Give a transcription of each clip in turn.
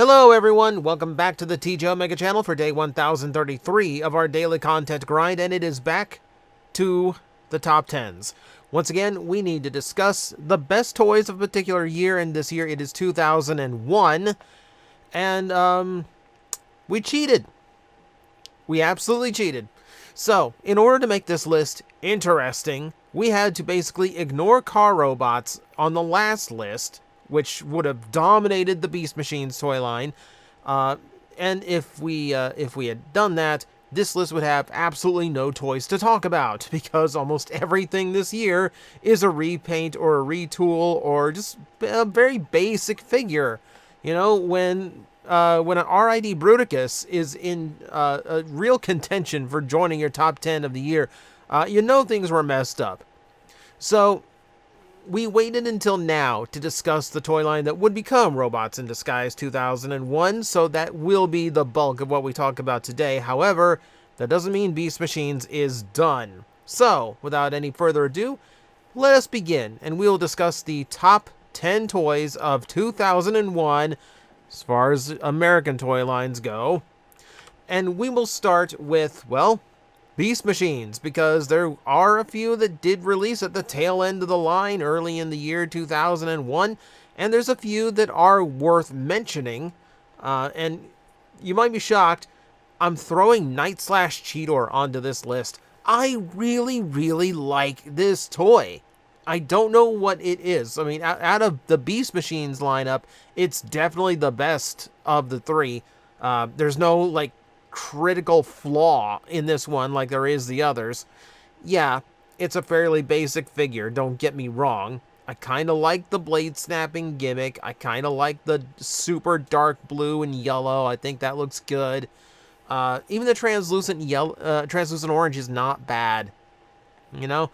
Hello everyone, welcome back to the TJOmega channel for day 1033 of our daily content grind, and it is back to the top 10s. Once again, we need to discuss the best toys of a particular year, and this year it is 2001, and we cheated. We absolutely cheated. So, in order to make this list interesting, we had to basically ignore car robots on the last list, which would have dominated the Beast Machines toy line. And if we had done that, this list would have absolutely no toys to talk about, because almost everything this year is a repaint or a retool or just a very basic figure. You know, when an RID Bruticus is in a real contention for joining your top 10 of the year, you know things were messed up. So we waited until now to discuss the toy line that would become Robots in Disguise 2001, so that will be the bulk of what we talk about today. However, that doesn't mean Beast Machines is done. So, without any further ado, let us begin, and we will discuss the top 10 toys of 2001 as far as American toy lines go. And we will start with, well, Beast Machines, because there are a few that did release at the tail end of the line early in the year 2001, and there's a few that are worth mentioning, and you might be shocked, I'm throwing Night/Cheetor onto this list. I really like this toy. I don't know what it is. I mean, out of the Beast Machines lineup, it's definitely the best of the three. There's no, like, critical flaw in this one like there is the others. Yeah, it's a fairly basic figure, don't get me wrong. I kind of like the blade snapping gimmick. I kind of like the super dark blue and yellow. I think that looks good. Even the translucent orange is not bad. You know,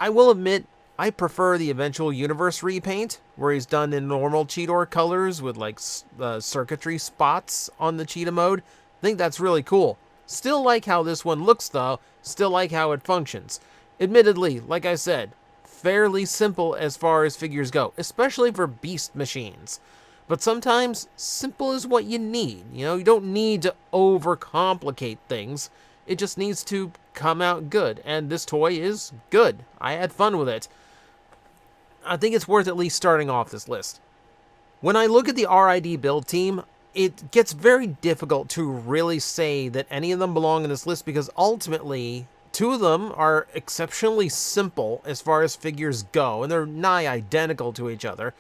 I will admit, I prefer the eventual Universe repaint, where he's done in normal Cheetor colors with like circuitry spots on the Cheetah mode. I think that's really cool. Still like how this one looks though, still like how it functions. Admittedly, like I said, fairly simple as far as figures go, especially for Beast Machines. But sometimes, simple is what you need. You know, you don't need to overcomplicate things. It just needs to come out good, and this toy is good. I had fun with it. I think it's worth at least starting off this list. When I look at the RID build team, it gets very difficult to really say that any of them belong in this list, because ultimately, two of them are exceptionally simple as far as figures go, and they're nigh identical to each other.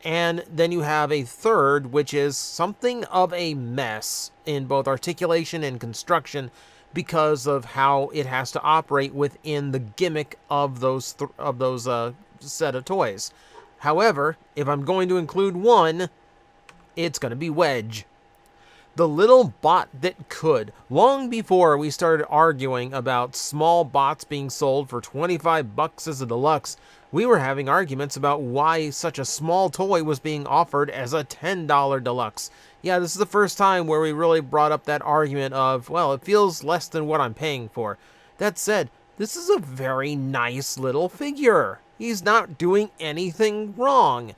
And then you have a third, which is something of a mess in both articulation and construction because of how it has to operate within the gimmick of those set of toys. However, if I'm going to include one, it's going to be Wedge. The little bot that could. Long before we started arguing about small bots being sold for 25 bucks as a deluxe, we were having arguments about why such a small toy was being offered as a $10 deluxe. Yeah, this is the first time where we really brought up that argument of, well, it feels less than what I'm paying for. That said, this is a very nice little figure. He's not doing anything wrong.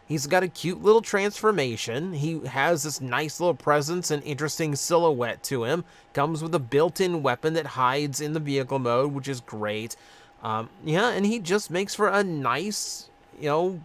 He's got a cute little transformation. He has this nice little presence and interesting silhouette to him. Comes with a built-in weapon that hides in the vehicle mode, which is great. Yeah, and he just makes for a nice, you know,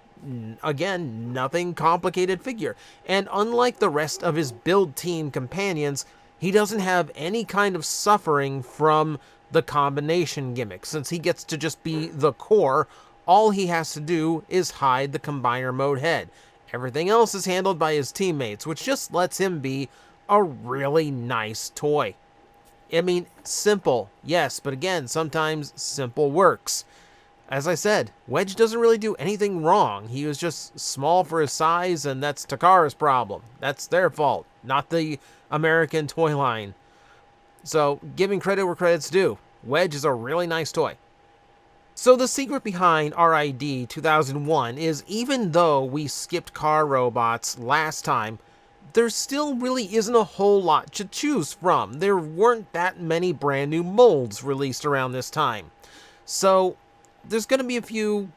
again, nothing complicated figure. And unlike the rest of his build team companions, he doesn't have any kind of suffering from the combination gimmick. Since he gets to just be the core, all he has to do is hide the combiner mode head. Everything else is handled by his teammates, which just lets him be a really nice toy. I mean, simple, yes, but again, sometimes simple works. As I said, Wedge doesn't really do anything wrong. He was just small for his size, and that's Takara's problem. That's their fault, not the American toy line. So, giving credit where credit's due, Wedge is a really nice toy. So the secret behind RID 2001 is, even though we skipped car robots last time, there still really isn't a whole lot to choose from. There weren't that many brand new molds released around this time. So there's going to be a few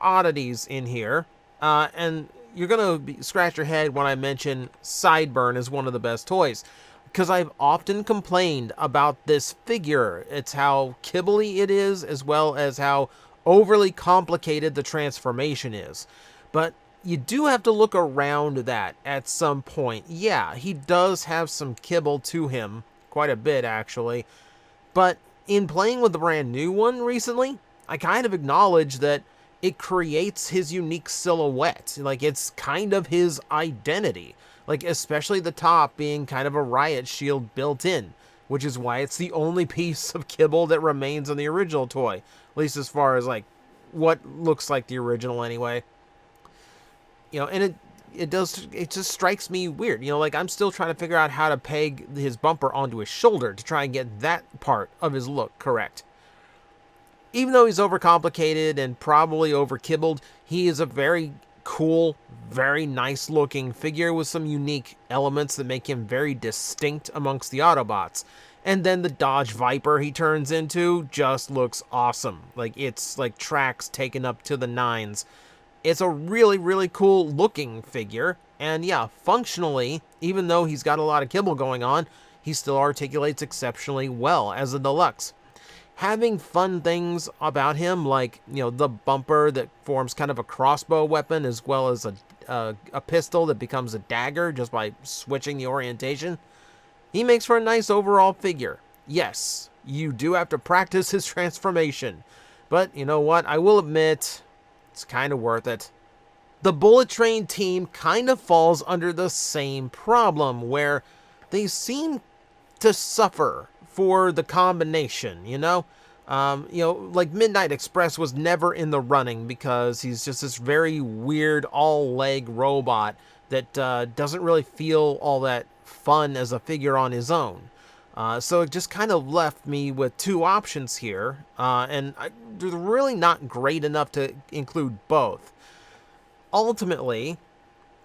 oddities in here, and you're going to scratch your head when I mention Sideburn is one of the best toys, because I've often complained about this figure. It's how kibbly it is, as well as how overly complicated the transformation is. But you do have to look around that at some point. Yeah, he does have some kibble to him, quite a bit actually, but in playing with the brand new one recently, I kind of acknowledge that it creates his unique silhouette. Like, it's kind of his identity. Like, especially the top being kind of a riot shield built in, which is why it's the only piece of kibble that remains in the original toy. At least as far as, like, what looks like the original anyway. You know, and it just strikes me weird. You know, like, I'm still trying to figure out how to peg his bumper onto his shoulder to try and get that part of his look correct. Even though he's overcomplicated and probably overkibbled, he is a very cool, very nice looking figure with some unique elements that make him very distinct amongst the Autobots. And then the Dodge Viper he turns into just looks awesome. Like, it's like tracks taken up to the nines. It's a really, really cool looking figure. And yeah, functionally, even though he's got a lot of kibble going on, he still articulates exceptionally well as a deluxe. Having fun things about him, like, you know, the bumper that forms kind of a crossbow weapon, as well as a pistol that becomes a dagger just by switching the orientation, he makes for a nice overall figure. Yes, you do have to practice his transformation, but you know what? I will admit, it's kind of worth it. The Bullet Train team kind of falls under the same problem, where they seem to suffer for the combination, you know? Like Midnight Express was never in the running because he's just this very weird all-leg robot that doesn't really feel all that fun as a figure on his own. So it just kind of left me with two options here, and they're really not great enough to include both. Ultimately,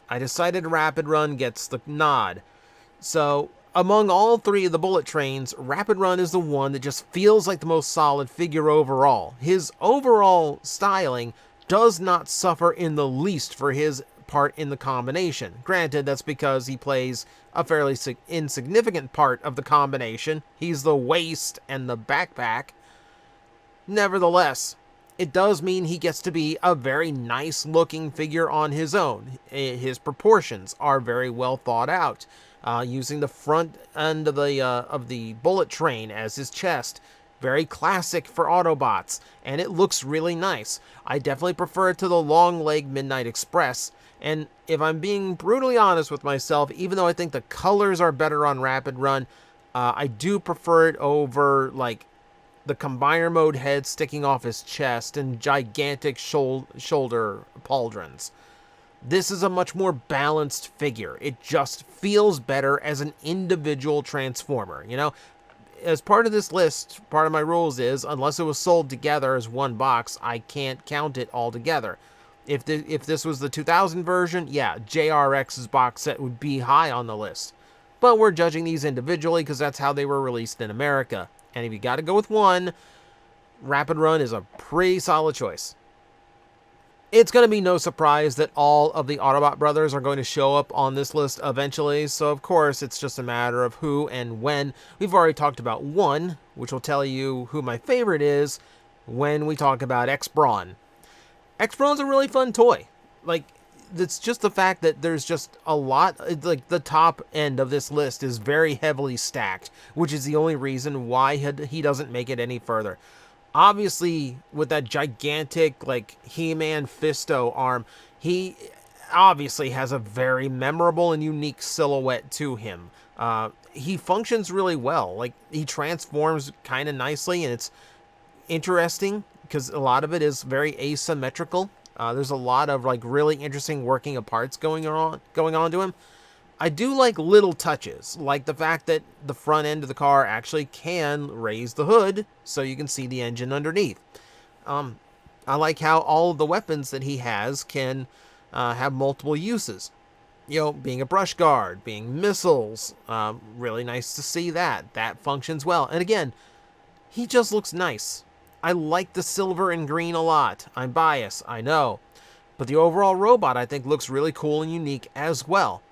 I decided Rapid Run gets the nod. So among all three of the Bullet Trains, Rapid Run is the one that just feels like the most solid figure overall. His overall styling does not suffer in the least for his part in the combination. Granted, that's because he plays a fairly insignificant part of the combination. He's the waist and the backpack. Nevertheless, it does mean he gets to be a very nice looking figure on his own. His proportions are very well thought out. Using the front end of the Bullet Train as his chest. Very classic for Autobots, and it looks really nice. I definitely prefer it to the long leg Midnight Express, and if I'm being brutally honest with myself, even though I think the colors are better on Rapid Run, I do prefer it over, like, the Combiner Mode head sticking off his chest and gigantic shoulder pauldrons. This is a much more balanced figure. It just feels better as an individual Transformer, you know? As part of this list, part of my rules is, unless it was sold together as one box, I can't count it all together. If this was the 2000 version, yeah, JRX's box set would be high on the list. But we're judging these individually because that's how they were released in America. And if you got to go with one, Rapid Run is a pretty solid choice. It's going to be no surprise that all of the Autobot brothers are going to show up on this list eventually, so of course it's just a matter of who and when. We've already talked about one, which will tell you who my favorite is when we talk about X-Brawn. X-Brawn's a really fun toy. Like, it's just the fact that there's just a lot, like, the top end of this list is very heavily stacked, which is the only reason why he doesn't make it any further. Obviously, with that gigantic, like, He-Man Fisto arm, he obviously has a very memorable and unique silhouette to him. He functions really well. Like, he transforms kind of nicely, and it's interesting because a lot of it is very asymmetrical. There's a lot of, like, really interesting working of parts going on to him. I do like little touches, like the fact that the front end of the car actually can raise the hood so you can see the engine underneath. I like how all of the weapons that he has can have multiple uses. You know, being a brush guard, being missiles, really nice to see that. That functions well. And again, he just looks nice. I like the silver and green a lot. I'm biased, I know. But the overall robot, I think, looks really cool and unique as well.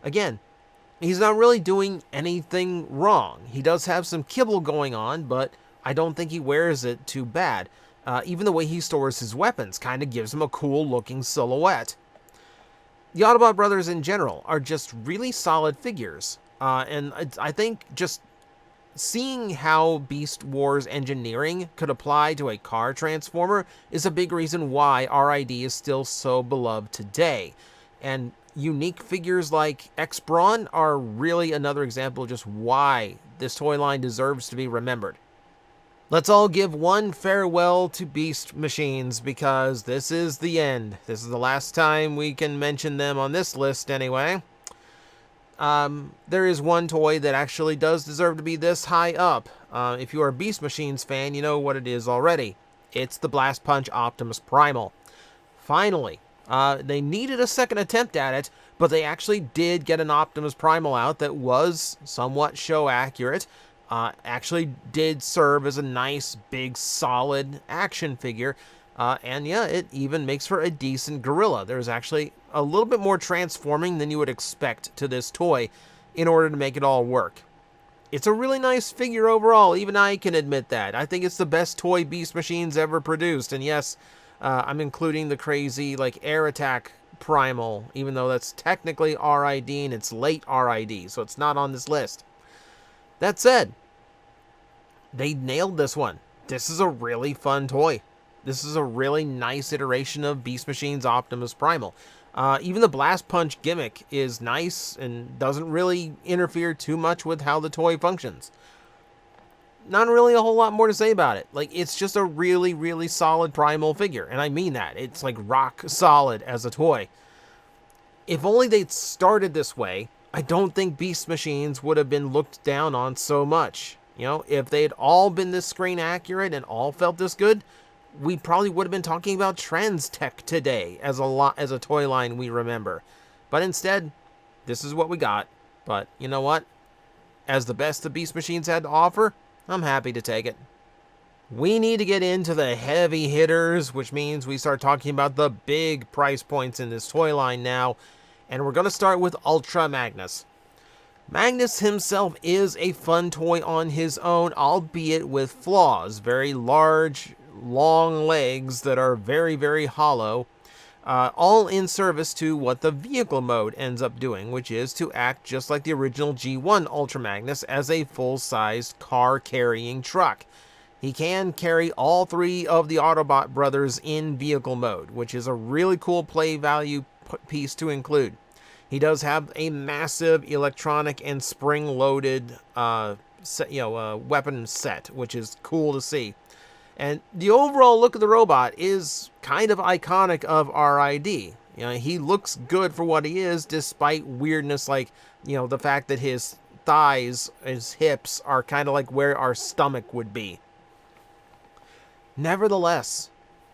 Again, he's not really doing anything wrong. He does have some kibble going on, but I don't think he wears it too bad. Even the way he stores his weapons kind of gives him a cool looking silhouette. The Autobot brothers in general are just really solid figures. And I think just seeing how Beast Wars engineering could apply to a car transformer is a big reason why RID is still so beloved today. And unique figures like X-Brawn are really another example of just why this toy line deserves to be remembered. Let's all give one farewell to Beast Machines, because this is the end. This is the last time we can mention them on this list anyway. There is one toy that actually does deserve to be this high up. If you are a Beast Machines fan, you know what it is already. It's the Blast Punch Optimus Primal. Finally, they needed a second attempt at it, but they actually did get an Optimus Primal out that was somewhat show accurate. Actually did serve as a nice, big, solid action figure. And yeah, it even makes for a decent gorilla. There's actually a little bit more transforming than you would expect to this toy in order to make it all work. It's a really nice figure overall. Even I can admit that. I think it's the best toy Beast Machines ever produced. And yes, I'm including the crazy like Air Attack Primal, even though that's technically RID and it's late RID, so it's not on this list. That said, they nailed this one. This is a really fun toy. This is a really nice iteration of Beast Machines Optimus Primal. Even the Blast Punch gimmick is nice and doesn't really interfere too much with how the toy functions. Not really a whole lot more to say about it. Like, it's just a really, really solid Primal figure. And I mean that. It's like rock solid as a toy. If only they'd started this way, I don't think Beast Machines would have been looked down on so much. You know, if they'd all been this screen accurate and all felt this good, we probably would have been talking about Trends Tech today as a toy line we remember. But instead, this is what we got. But you know what? As the best the Beast Machines had to offer, I'm happy to take it. We need to get into the heavy hitters, which means we start talking about the big price points in this toy line now. And we're going to start with Ultra Magnus. Magnus himself is a fun toy on his own, albeit with flaws. Very large, long legs that are very, very hollow, all in service to what the vehicle mode ends up doing, which is to act just like the original G1 Ultra Magnus as a full-sized car-carrying truck. He can carry all three of the Autobot brothers in vehicle mode, which is a really cool play value piece to include. He does have a massive electronic and spring-loaded weapon set, which is cool to see. And the overall look of the robot is kind of iconic of RID. You know, he looks good for what he is, despite weirdness like, you know, the fact that his thighs, his hips are kind of like where our stomach would be. Nevertheless,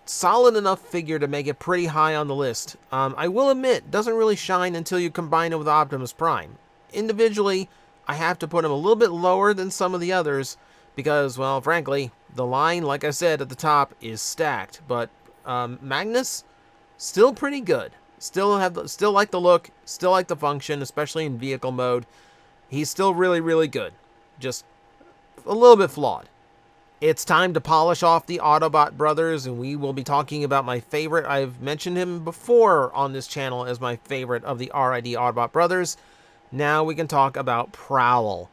solid enough figure to make it pretty high on the list. I will admit, doesn't really shine until you combine it with Optimus Prime. Individually, I have to put him a little bit lower than some of the others because, well, frankly, the line, like I said at the top, is stacked. But Magnus, still pretty good. Still like the look, still like the function, especially in vehicle mode. He's still really, really good. Just a little bit flawed. It's time to polish off the Autobot brothers, and we will be talking about my favorite. I've mentioned him before on this channel as my favorite of the RID Autobot brothers. Now we can talk about Prowl.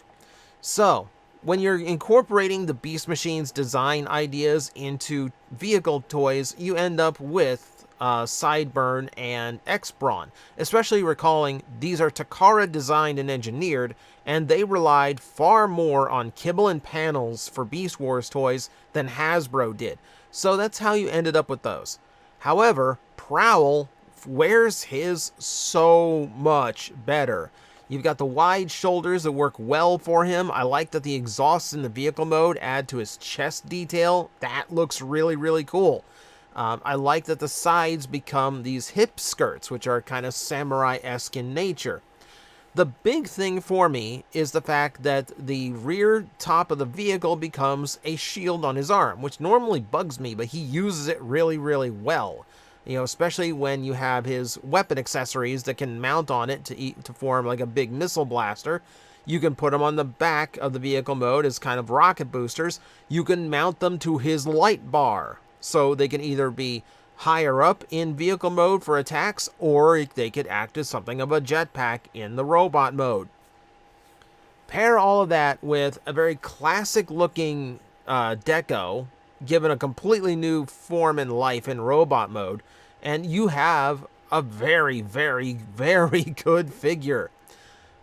So, when you're incorporating the Beast Machines design ideas into vehicle toys, you end up with Sideburn and X-Brawn, especially recalling these are Takara designed and engineered, and they relied far more on kibble and panels for Beast Wars toys than Hasbro did. So that's how you ended up with those. However, Prowl wears his so much better. You've got the wide shoulders that work well for him. I like that the exhausts in the vehicle mode add to his chest detail. That looks really, really cool. I like that the sides become these hip skirts, which are kind of samurai-esque in nature. The big thing for me is the fact that the rear top of the vehicle becomes a shield on his arm, which normally bugs me, but he uses it really, really well. You know, especially when you have his weapon accessories that can mount on it to form like a big missile blaster. You can put them on the back of the vehicle mode as kind of rocket boosters. You can mount them to his light bar, so they can either be higher up in vehicle mode for attacks, or they could act as something of a jetpack in the robot mode. Pair all of that with a very classic looking deco, given a completely new form and life in robot mode, and you have a very, very, very good figure.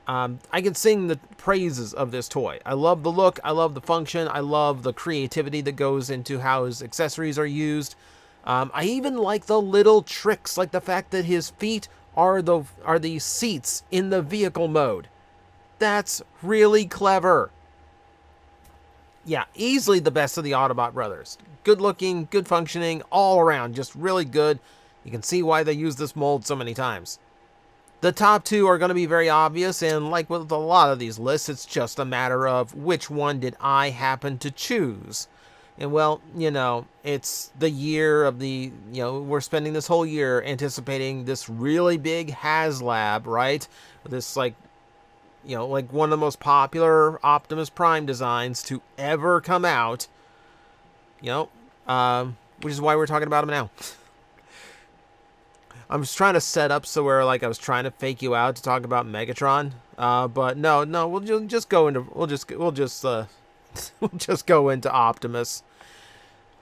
I can sing the praises of this toy. I love the look, I love the function, I love the creativity that goes into how his accessories are used. I even like the little tricks, like the fact that his feet are the seats in the vehicle mode. That's really clever. Yeah, easily the best of the Autobot brothers. Good looking, good functioning, all around, just really good. You can see why they use this mold so many times. The top two are going to be very obvious, and like with a lot of these lists, it's just a matter of which one did I happen to choose. And well, you know, it's the year of the, you know, we're spending this whole year anticipating this really big HasLab, right? This, like, you know, like one of the most popular Optimus Prime designs to ever come out, you know, which is why we're talking about him now. I'm just trying to set up so where, like, I was trying to fake you out to talk about Megatron, but no, we'll just go into we'll just go into Optimus.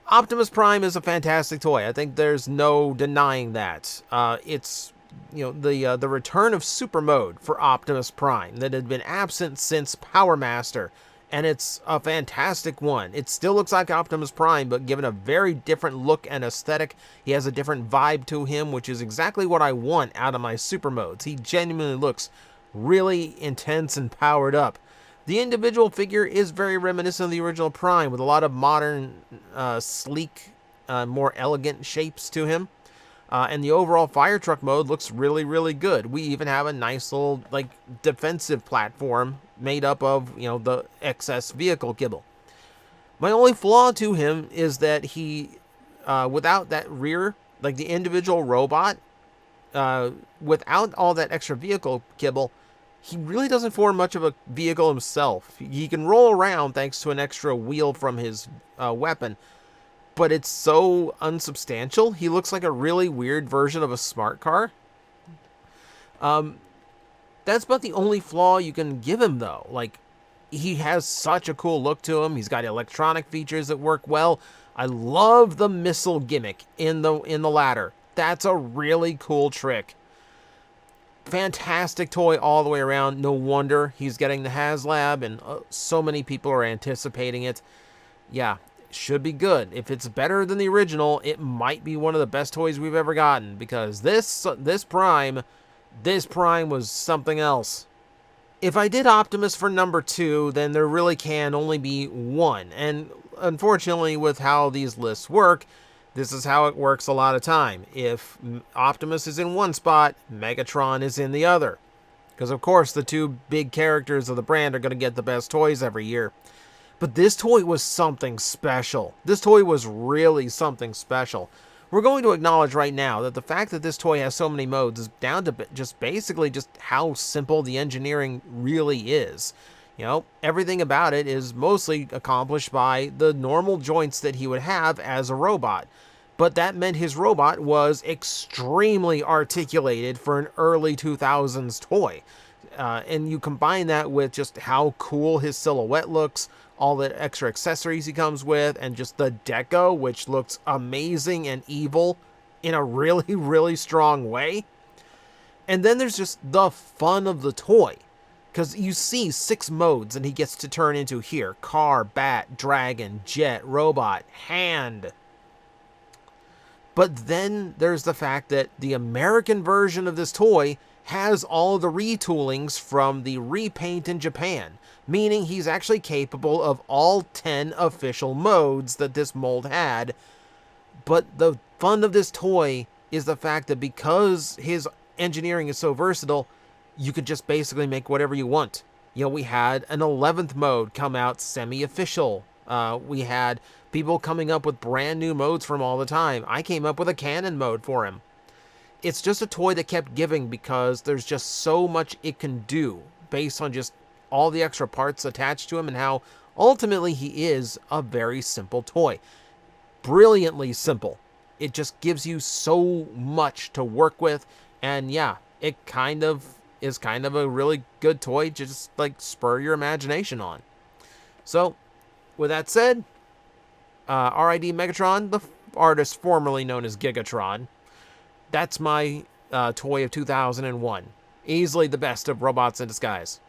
Optimus Prime is a fantastic toy. I think there's no denying that. It's, you know, the return of Super Mode for Optimus Prime that had been absent since Power Master, and it's a fantastic one. It still looks like Optimus Prime, but given a very different look and aesthetic. He has a different vibe to him, which is exactly what I want out of my Super Modes. He genuinely looks really intense and powered up. The individual figure is very reminiscent of the original Prime, with a lot of modern, sleek, more elegant shapes to him. And the overall fire truck mode looks really, really good. We even have a nice little, like, defensive platform made up of, you know, the excess vehicle kibble. My only flaw to him is that he, without that rear, like the individual robot, without all that extra vehicle kibble, he really doesn't form much of a vehicle himself. He can roll around thanks to an extra wheel from his weapon, but it's so unsubstantial. He looks like a really weird version of a smart car. That's about the only flaw you can give him, though. Like, he has such a cool look to him. He's got electronic features that work well. I love the missile gimmick in the ladder. That's a really cool trick. Fantastic toy all the way around. No wonder he's getting the HasLab, and so many people are anticipating it. Yeah, should be good. If it's better than the original, it might be one of the best toys we've ever gotten, because this Prime was something else. If I did Optimus for number 2, then there really can only be one. And unfortunately, with how these lists work, this is how it works a lot of time. If Optimus is in one spot, Megatron is in the other. Because, of course, the two big characters of the brand are going to get the best toys every year. But this toy was something special. This toy was really something special. We're going to acknowledge right now that the fact that this toy has so many modes is down to just basically just how simple the engineering really is. You know, everything about it is mostly accomplished by the normal joints that he would have as a robot. But that meant his robot was extremely articulated for an early 2000s toy. And you combine that with just how cool his silhouette looks, all the extra accessories he comes with, and just the deco, which looks amazing and evil in a really, really strong way. And then there's just the fun of the toy. Because you see 6 modes, and he gets to turn into here: car, bat, dragon, jet, robot, hand. But then there's the fact that the American version of this toy has all the retoolings from the repaint in Japan, meaning he's actually capable of all 10 official modes that this mold had. But the fun of this toy is the fact that because his engineering is so versatile, you could just basically make whatever you want. You know, we had an 11th mode come out semi-official We had people coming up with brand new modes for him all the time. I came up with a cannon mode for him. It's just a toy that kept giving because there's just so much it can do based on just all the extra parts attached to him and how ultimately he is a very simple toy. Brilliantly simple. It just gives you so much to work with, and yeah, it kind of is kind of a really good toy to just like spur your imagination on. So, with that said, R.I.D. Megatron, the artist formerly known as Gigatron, that's my toy of 2001. Easily the best of robots in disguise.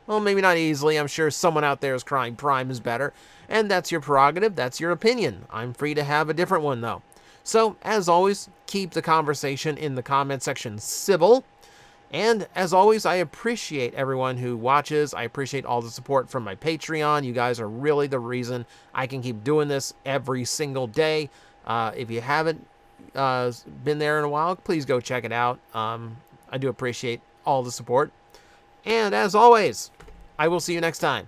Well, maybe not easily. I'm sure someone out there is crying Prime is better. And that's your prerogative. That's your opinion. I'm free to have a different one, though. So, as always, keep the conversation in the comment section civil. And, as always, I appreciate everyone who watches. I appreciate all the support from my Patreon. You guys are really the reason I can keep doing this every single day. If you haven't been there in a while, please go check it out. I do appreciate all the support. And as always, I will see you next time.